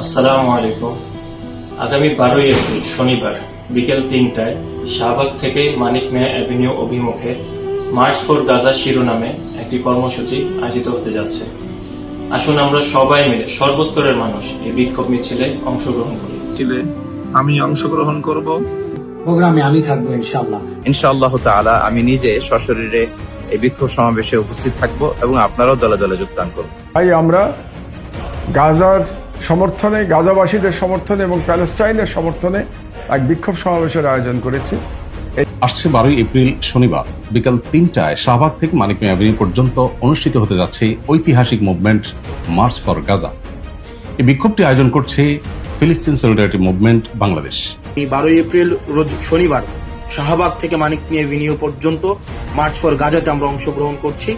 আসসালামু আলাইকুম। আগামী 12ই এপ্রিল শনিবার বিকেল 3টায় শাহবাগ থেকে মানিক মিয়া অ্যাভিনিউ অভিমুখে মার্চ ফর গাজা শিরোনামে একটি কর্মসূচি আয়োজিত হতে যাচ্ছে। আসুন আমরা সবাই মিলে সর্বস্তরের মানুষ এই বিক্ষোভ মিছিলে অংশগ্রহণ করি। আমি অংশগ্রহণ করব। প্রোগ্রামে আমি থাকবো ইনশাআল্লাহ। ইনশাআল্লাহ তাআলা আমি নিজে সশরীরে এই বিক্ষোভ সমাবেশে উপস্থিত থাকব এবং আপনারাও দলে দলে যোগদান করবেন। তাই আমরা গাজার সমর্থনে, গাজাবাসীদের সমর্থনে এবং প্যালেস্টাইনের সমর্থনে এক বিক্ষোভ সমাবেশের আয়োজন করেছি। আসছে 12ই এপ্রিল শনিবার বিকাল 3টায় শাহবাগ থেকে মানিক মিয়া অ্যাভিনিউ পর্যন্ত অনুষ্ঠিত হতে যাচ্ছে ঐতিহাসিক মুভমেন্ট মার্চ ফর গাজা। এই বিক্ষোভটি আয়োজন করছে ফিলিস্তিন সলিডারিটি মুভমেন্ট বাংলাদেশ। 12ই এপ্রিল রোজ শনিবার শাহবাগ থেকে মানিক মিয়া অ্যাভিনিউ পর্যন্ত মার্চ ফর গাজাতে আমরা অংশগ্রহণ করছি।